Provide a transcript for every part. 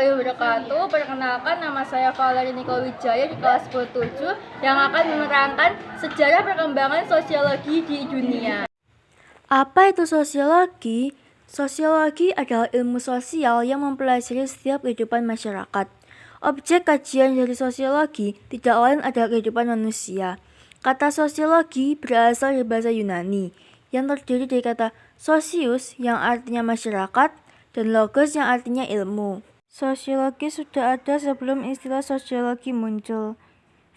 warahmatullahi wabarakatuh. Perkenalkan, nama saya Valerie Nicole Wijaya di kelas 10-7 yang akan menerangkan sejarah perkembangan sosiologi di dunia. Apa itu sosiologi? Sosiologi adalah ilmu sosial yang mempelajari setiap kehidupan masyarakat. Objek kajian dari sosiologi tidak lain adalah kehidupan manusia. Kata sosiologi berasal dari bahasa Yunani, yang terdiri dari kata sosius yang artinya masyarakat dan logos yang artinya ilmu. Sosiologi sudah ada sebelum istilah sosiologi muncul.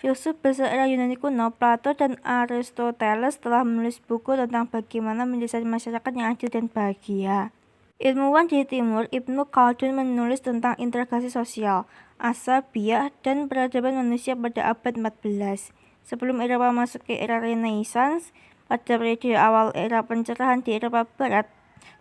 Filsuf besar era Yunani kuno, Plato dan Aristoteles telah menulis buku tentang bagaimana mendesain masyarakat yang adil dan bahagia. Ilmuwan di timur, Ibnu Khaldun menulis tentang integrasi sosial, asabiyah, dan peradaban manusia pada abad 14. Sebelum Eropa masuk ke era Renaissance, pada periode awal era pencerahan di Eropa Barat,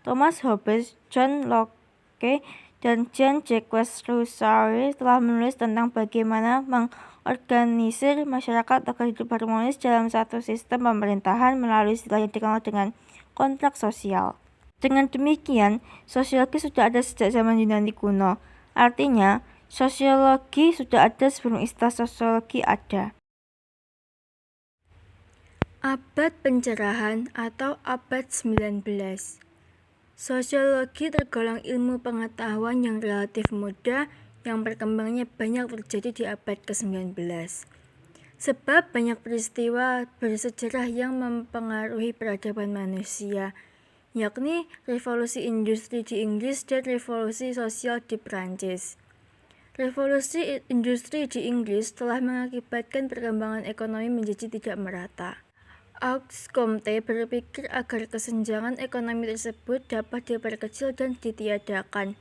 Thomas Hobbes, John Locke, dan Jean-Jacques Rousseau telah menulis tentang bagaimana mengorganisir masyarakat agar hidup harmonis dalam satu sistem pemerintahan melalui istilah yang dikenal dengan kontrak sosial. Dengan demikian, sosiologi sudah ada sejak zaman Yunani kuno. Artinya, sosiologi sudah ada sebelum istilah sosiologi ada. Abad pencerahan atau abad 19. Sosiologi tergolong ilmu pengetahuan yang relatif muda yang perkembangannya banyak terjadi di abad ke-19. Sebab banyak peristiwa bersejarah yang mempengaruhi peradaban manusia, yakni revolusi industri di Inggris dan revolusi sosial di Prancis. Revolusi industri di Inggris telah mengakibatkan perkembangan ekonomi menjadi tidak merata. Auguste Comte berpikir agar kesenjangan ekonomi tersebut dapat diperkecil dan ditiadakan.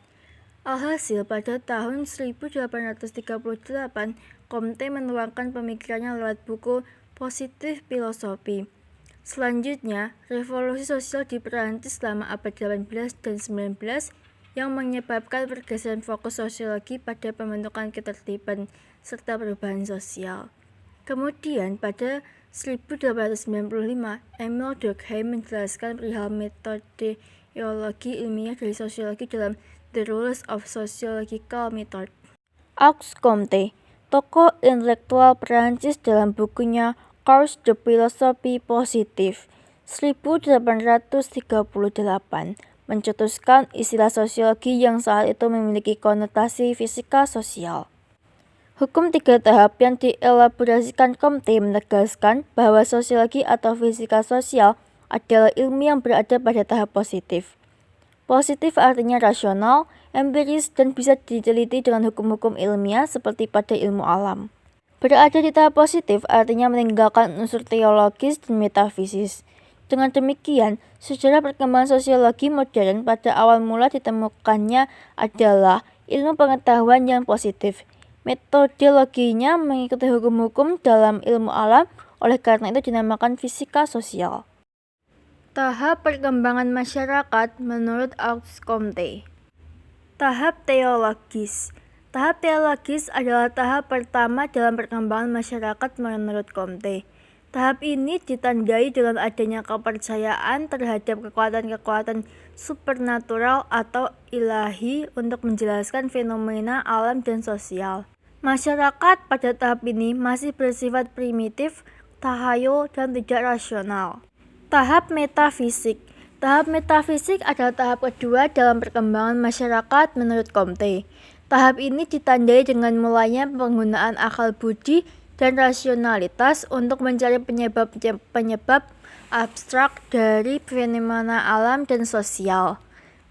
Alhasil, pada tahun 1838, Comte menuangkan pemikirannya lewat buku Positif Filosofi. Selanjutnya, revolusi sosial di Perancis selama abad 18 dan 19 yang menyebabkan pergeseran fokus sosiologi pada pembentukan ketertiban serta perubahan sosial. Kemudian pada 1895, Emile Durkheim menjelaskan perihal metodologi ilmiah dari sosiologi dalam The Rules of Sociological Method. Auguste Comte, tokoh intelektual Perancis dalam bukunya Cours de Philosophie Positive 1838, mencetuskan istilah sosiologi yang saat itu memiliki konotasi fisika sosial. Hukum 3 tahap yang dielaborasikan Comte menegaskan bahwa sosiologi atau fisika sosial adalah ilmu yang berada pada tahap positif. Positif artinya rasional, empiris, dan bisa diteliti dengan hukum-hukum ilmiah seperti pada ilmu alam. Berada di tahap positif artinya meninggalkan unsur teologis dan metafisis. Dengan demikian, sejarah perkembangan sosiologi modern pada awal mula ditemukannya adalah ilmu pengetahuan yang positif. Metodologinya mengikuti hukum-hukum dalam ilmu alam, oleh karena itu dinamakan fisika sosial. Tahap perkembangan masyarakat menurut Auguste Comte. Tahap teologis. Tahap teologis adalah tahap pertama dalam perkembangan masyarakat menurut Comte. Tahap ini ditandai dengan adanya kepercayaan terhadap kekuatan-kekuatan supernatural atau ilahi untuk menjelaskan fenomena alam dan sosial. Masyarakat pada tahap ini masih bersifat primitif, tahayul, dan tidak rasional. Tahap metafisik. Tahap metafisik adalah tahap kedua dalam perkembangan masyarakat menurut Comte. Tahap ini ditandai dengan mulainya penggunaan akal budi dan rasionalitas untuk mencari penyebab-penyebab abstrak dari fenomena alam dan sosial.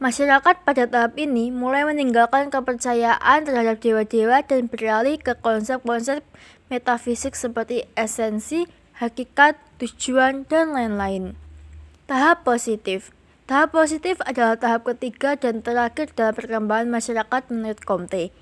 Masyarakat pada tahap ini mulai meninggalkan kepercayaan terhadap dewa-dewa dan beralih ke konsep-konsep metafisik seperti esensi, hakikat, tujuan, dan lain-lain. Tahap positif. Tahap positif adalah tahap ketiga dan terakhir dalam perkembangan masyarakat menurut Comte.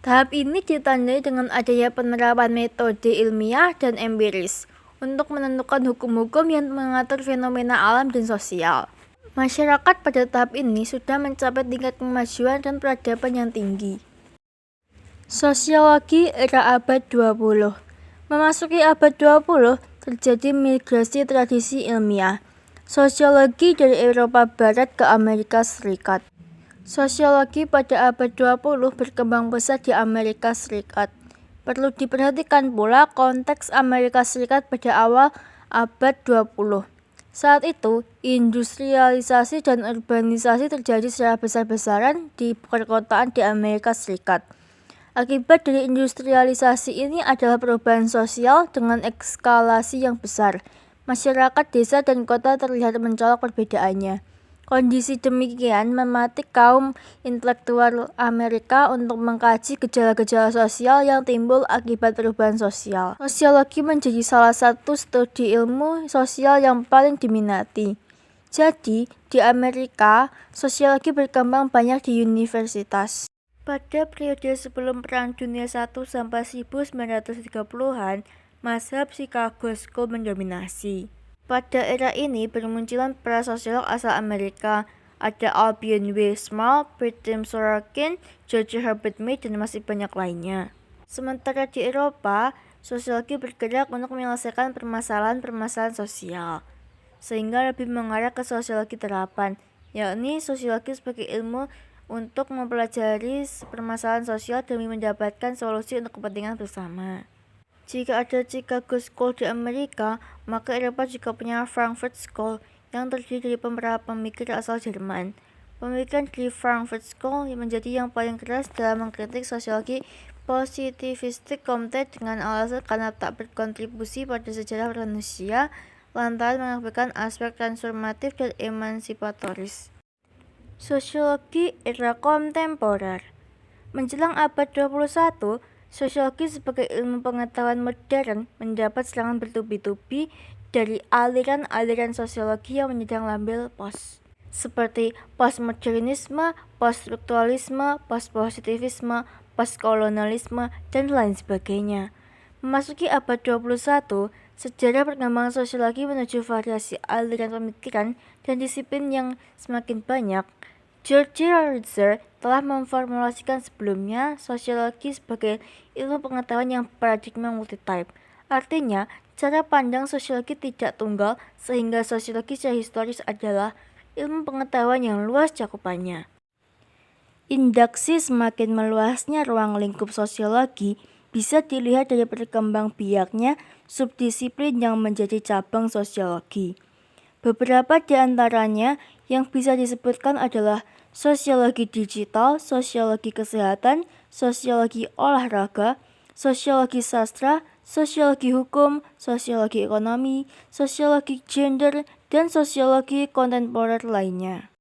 Tahap ini ditandai dengan adanya penerapan metode ilmiah dan empiris untuk menentukan hukum-hukum yang mengatur fenomena alam dan sosial. Masyarakat pada tahap ini sudah mencapai tingkat kemajuan dan peradaban yang tinggi. Sosiologi era abad 20. Memasuki abad 20, terjadi migrasi tradisi ilmiah sosiologi dari Eropa Barat ke Amerika Serikat. Sosiologi pada abad 20 berkembang pesat di Amerika Serikat. Perlu diperhatikan pula konteks Amerika Serikat pada awal abad 20. Saat itu, industrialisasi dan urbanisasi terjadi secara besar-besaran di perkotaan di Amerika Serikat. Akibat dari industrialisasi ini adalah perubahan sosial dengan eskalasi yang besar. Masyarakat desa dan kota terlihat mencolok perbedaannya. Kondisi demikian mematik kaum intelektual Amerika untuk mengkaji gejala-gejala sosial yang timbul akibat perubahan sosial. Sosiologi menjadi salah satu studi ilmu sosial yang paling diminati. Jadi, di Amerika, sosiologi berkembang banyak di universitas. Pada periode sebelum Perang Dunia I sampai 1930-an, mazhab Chicago School mendominasi. Pada era ini bermunculan para sosiolog asal Amerika, ada Albion W. Small, Bertram Sorokin, George Herbert Mead, dan masih banyak lainnya. Sementara di Eropa, sosiologi bergerak untuk menyelesaikan permasalahan-permasalahan sosial, sehingga lebih mengarah ke sosiologi terapan, yakni sosiologi sebagai ilmu untuk mempelajari permasalahan sosial demi mendapatkan solusi untuk kepentingan bersama. Jika ada Chicago School di Amerika, maka Eropa juga punya Frankfurt School yang terdiri dari beberapa pemikir asal Jerman. Pemikiran di Frankfurt School menjadi yang paling keras dalam mengkritik sosiologi positivistik Comte dengan alasan karena tak berkontribusi pada sejarah manusia lantaran mengabaikan aspek transformatif dan emansipatoris. Sosiologi era kontemporer. Menjelang abad 21, sosiologi sebagai ilmu pengetahuan modern mendapat serangan bertubi-tubi dari aliran-aliran sosiologi yang menyandang label post, seperti postmodernisme, poststrukturalisme, postpositivisme, postkolonialisme, dan lain sebagainya. Memasuki abad 21, sejarah perkembangan sosiologi menuju variasi aliran pemikiran dan disiplin yang semakin banyak. George Rutherford telah memformulasikan sebelumnya sosiologi sebagai ilmu pengetahuan yang paradigma multitype. Artinya, cara pandang sosiologi tidak tunggal sehingga sosiologi secara historis adalah ilmu pengetahuan yang luas cakupannya. Induksi semakin meluasnya ruang lingkup sosiologi bisa dilihat dari berkembang biaknya subdisiplin yang menjadi cabang sosiologi. Beberapa di antaranya yang bisa disebutkan adalah sosiologi digital, sosiologi kesehatan, sosiologi olahraga, sosiologi sastra, sosiologi hukum, sosiologi ekonomi, sosiologi gender, dan sosiologi kontemporer lainnya.